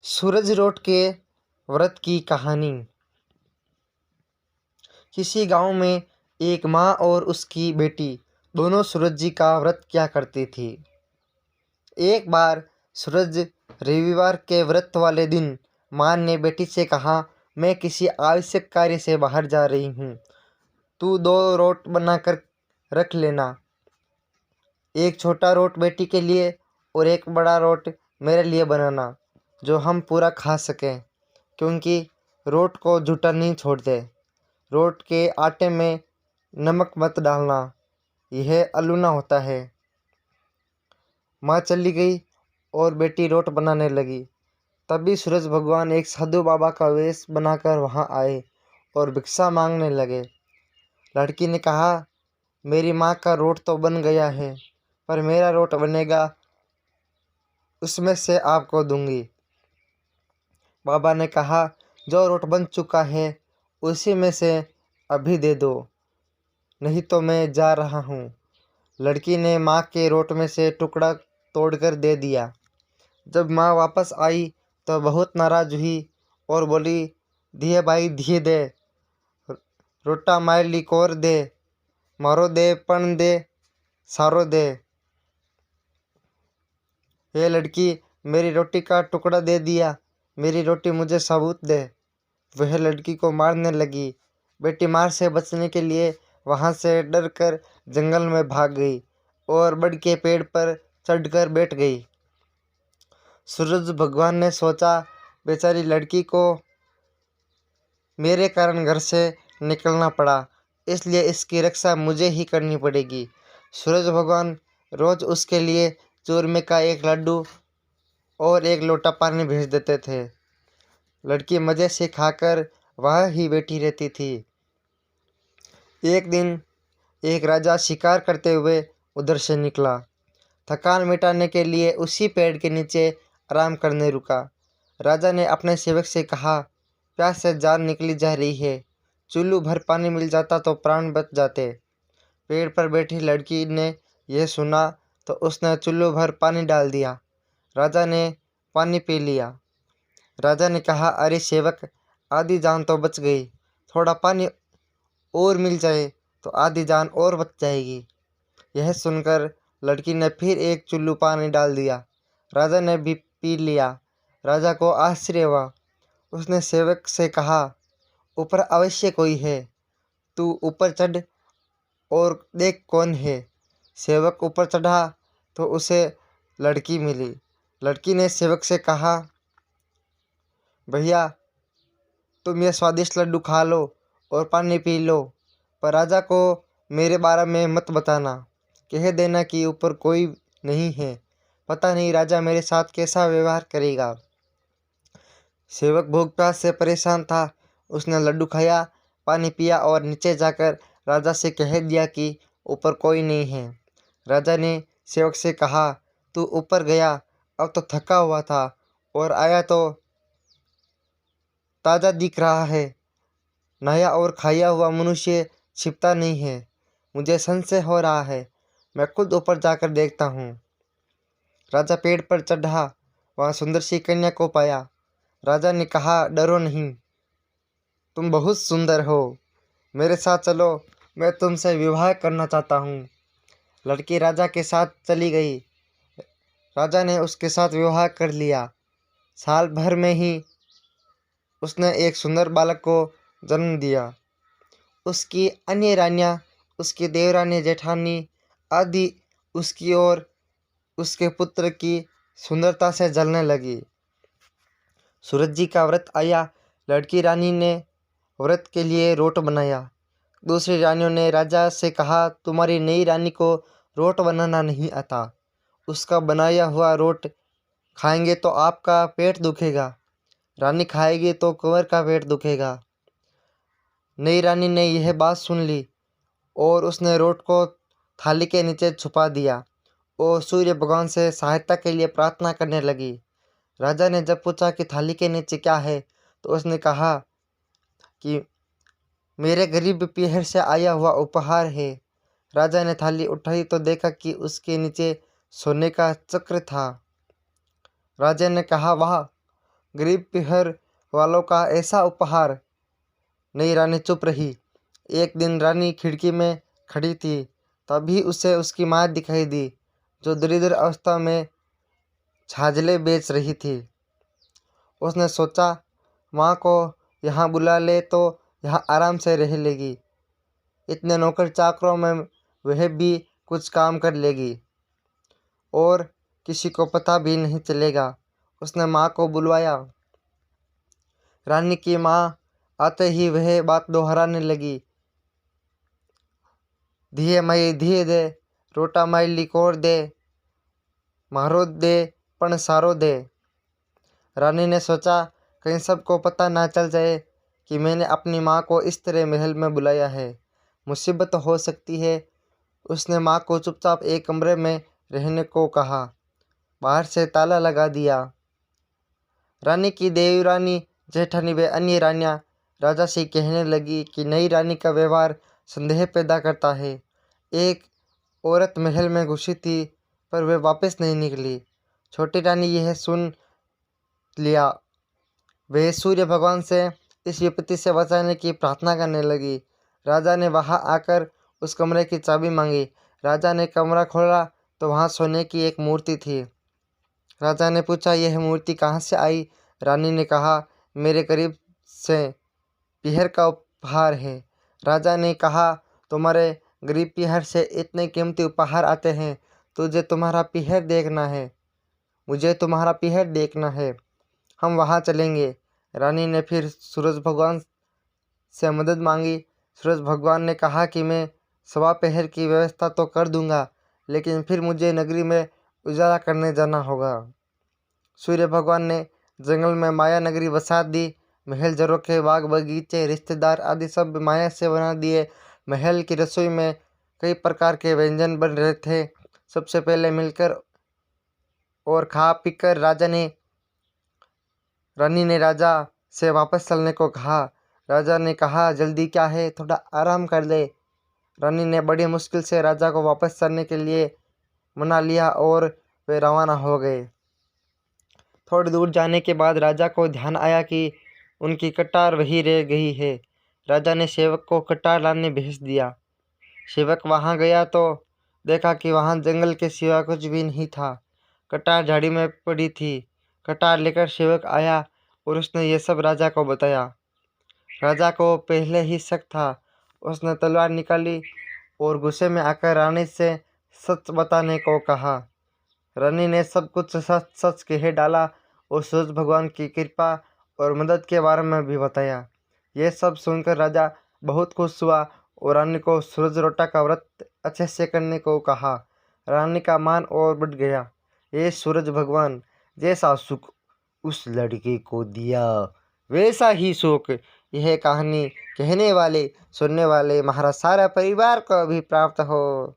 सूरज road के व्रत की कहानी। किसी गांव में एक माँ और उसकी बेटी दोनों सूरज जी का व्रत किया करती थी। एक बार सूरज रविवार के व्रत वाले दिन माँ ने बेटी से कहा, मैं किसी आवश्यक कार्य से बाहर जा रही हूँ, तू 2 रोट बनाकर रख लेना। एक छोटा रोट बेटी के लिए और एक बड़ा रोट मेरे लिए बनाना, जो हम पूरा खा सकें, क्योंकि रोट को झूठा नहीं छोड़ते। रोट के आटे में नमक मत डालना, यह अलूना होता है। माँ चली गई और बेटी रोट बनाने लगी। तभी सूरज भगवान एक साधु बाबा का वेश बनाकर वहाँ आए और भिक्षा मांगने लगे। लड़की ने कहा, मेरी माँ का रोट तो बन गया है, पर मेरा रोट बनेगा, उसमें से आपको दूंगी। बाबा ने कहा, जो रोट बन चुका है उसी में से अभी दे दो, नहीं तो मैं जा रहा हूँ। लड़की ने माँ के रोट में से टुकड़ा तोड़कर दे दिया। जब माँ वापस आई तो बहुत नाराज हुई और बोली, दिए भाई दिए दे, रोटा मार ली कोर दे, मारो दे पण दे, सारो दे। ये लड़की, मेरी रोटी का टुकड़ा दे दिया, मेरी रोटी मुझे सबूत दे। वह लड़की को मारने लगी। बेटी मार से बचने के लिए वहाँ से डरकर जंगल में भाग गई और बड़ के पेड़ पर चढ़कर बैठ गई। सूरज भगवान ने सोचा, बेचारी लड़की को मेरे कारण घर से निकलना पड़ा, इसलिए इसकी रक्षा मुझे ही करनी पड़ेगी। सूरज भगवान रोज उसके लिए चूरमे का एक लड्डू और एक लोटा पानी भेज देते थे। लड़की मज़े से खाकर वहाँ ही बैठी रहती थी। एक दिन एक राजा शिकार करते हुए उधर से निकला। थकान मिटाने के लिए उसी पेड़ के नीचे आराम करने रुका। राजा ने अपने सेवक से कहा, प्यास से जान निकली जा रही है, चुल्लू भर पानी मिल जाता तो प्राण बच जाते। पेड़ पर बैठी लड़की ने यह सुना तो उसने चुल्लू भर पानी डाल दिया। राजा ने पानी पी लिया। राजा ने कहा, अरे सेवक, आधी जान तो बच गई, थोड़ा पानी और मिल जाए तो आधी जान और बच जाएगी। यह सुनकर लड़की ने फिर एक चुल्लू पानी डाल दिया। राजा ने भी पी लिया। राजा को आश्चर्य हुआ। उसने सेवक से कहा, ऊपर अवश्य कोई है, तू ऊपर चढ़ और देख कौन है। सेवक ऊपर चढ़ा तो उसे लड़की मिली। लड़की ने सेवक से कहा, भैया, तुम ये स्वादिष्ट लड्डू खा लो और पानी पी लो, पर राजा को मेरे बारे में मत बताना। कह देना कि ऊपर कोई नहीं है, पता नहीं राजा मेरे साथ कैसा व्यवहार करेगा। सेवक भूख प्यास से परेशान था। उसने लड्डू खाया, पानी पिया और नीचे जाकर राजा से कह दिया कि ऊपर कोई नहीं है। राजा ने सेवक से कहा, तू ऊपर गया, अब तो थका हुआ था और आया तो ताज़ा दिख रहा है। नहाया और खाया हुआ मनुष्य छिपता नहीं है। मुझे संशय हो रहा है, मैं खुद ऊपर जाकर देखता हूँ। राजा पेड़ पर चढ़ा, वहाँ सुंदर सी कन्या को पाया। राजा ने कहा, डरो नहीं, तुम बहुत सुंदर हो, मेरे साथ चलो, मैं तुमसे विवाह करना चाहता हूँ। लड़की राजा के साथ चली गई। राजा ने उसके साथ विवाह कर लिया। साल भर में ही उसने एक सुंदर बालक को जन्म दिया। उसकी अन्य रानियाँ, उसकी देवरानी जेठानी आदि उसकी और उसके पुत्र की सुंदरता से जलने लगी। सूरज जी का व्रत आया। लड़की रानी ने व्रत के लिए रोट बनाया। दूसरी रानियों ने राजा से कहा, तुम्हारी नई रानी को रोट बनाना नहीं आता, उसका बनाया हुआ रोट खाएंगे तो आपका पेट दुखेगा, रानी खाएगी तो कुंवर का पेट दुखेगा। नई रानी ने यह बात सुन ली और उसने रोट को थाली के नीचे छुपा दिया और सूर्य भगवान से सहायता के लिए प्रार्थना करने लगी। राजा ने जब पूछा कि थाली के नीचे क्या है, तो उसने कहा कि मेरे गरीब पीहर से आया हुआ उपहार है। राजा ने थाली उठाई तो देखा कि उसके नीचे सोने का चक्र था। राजा ने कहा, वाह, गरीब पीहर वालों का ऐसा उपहार। नई रानी चुप रही। एक दिन रानी खिड़की में खड़ी थी, तभी उसे उसकी माँ दिखाई दी, जो दरिद्र अवस्था में छाजले बेच रही थी। उसने सोचा, माँ को यहाँ बुला ले तो यहाँ आराम से रह लेगी। इतने नौकर चाकरों में वह भी कुछ काम कर लेगी और किसी को पता भी नहीं चलेगा। उसने माँ को बुलवाया। रानी की माँ आते ही वह बात दोहराने लगी। धीए माई धीए दे, रोटा माई लिकोर दे, मारो दे पण सारो दे। रानी ने सोचा, कहीं सबको पता ना चल जाए कि मैंने अपनी माँ को इस तरह महल में बुलाया है, मुसीबत हो सकती है। उसने माँ को चुपचाप एक कमरे में रहने को कहा, बाहर से ताला लगा दिया। रानी की देवरानी, जेठानी व अन्य रानियां राजा से कहने लगी कि नई रानी का व्यवहार संदेह पैदा करता है। एक औरत महल में घुसी थी, पर वह वापस नहीं निकली। छोटी रानी यह सुन लिया। वह सूर्य भगवान से इस विपत्ति से बचाने की प्रार्थना करने लगी। राजा ने वहां आकर उस कमरे की चाबी मांगी। राजा ने कमरा खोला तो वहां सोने की एक मूर्ति थी। राजा ने पूछा, यह मूर्ति कहाँ से आई? रानी ने कहा, मेरे करीब से पीहर का उपहार है। राजा ने कहा, तुम्हारे गरीब पीहर से इतने कीमती उपहार आते हैं, तुझे तुम्हारा पीहर देखना है, मुझे तुम्हारा पीहर देखना है, हम वहाँ चलेंगे। रानी ने फिर सूरज भगवान से मदद मांगी। सूरज भगवान ने कहा कि मैं सवा पहर की व्यवस्था तो कर दूंगा, लेकिन फिर मुझे नगरी में उजाला करने जाना होगा। सूर्य भगवान ने जंगल में माया नगरी बसा दी। महल झरोखे, बाग बगीचे, रिश्तेदार आदि सब माया से बना दिए। महल की रसोई में कई प्रकार के व्यंजन बन रहे थे। सबसे पहले मिलकर और खा पीकर रानी ने राजा से वापस चलने को कहा। राजा ने कहा, जल्दी क्या है, थोड़ा आराम कर ले। रानी ने बड़ी मुश्किल से राजा को वापस चलने के लिए मना लिया और वे रवाना हो गए। थोड़ी दूर जाने के बाद राजा को ध्यान आया कि उनकी कटार वहीं रह गई है। राजा ने सेवक को कटार लाने भेज दिया। सेवक वहां गया तो देखा कि वहां जंगल के सिवा कुछ भी नहीं था। कटार झाड़ी में पड़ी थी। कटार लेकर सेवक आया और उसने ये सब राजा को बताया। राजा को पहले ही शक था। उसने तलवार निकाली और गुस्से में आकर रानी से सच बताने को कहा। रानी ने सब कुछ सच सच कह डाला और सूरज भगवान की कृपा और मदद के बारे में भी बताया। ये सब सुनकर राजा बहुत खुश हुआ और रानी को सूरज रोटा का व्रत अच्छे से करने को कहा। रानी का मान और बढ़ गया। ये सूरज भगवान जैसा सुख उस लड़के को दिया, वैसा ही सुख यह कहानी कहने वाले सुनने वाले महाराज सारा परिवार को भी प्राप्त हो।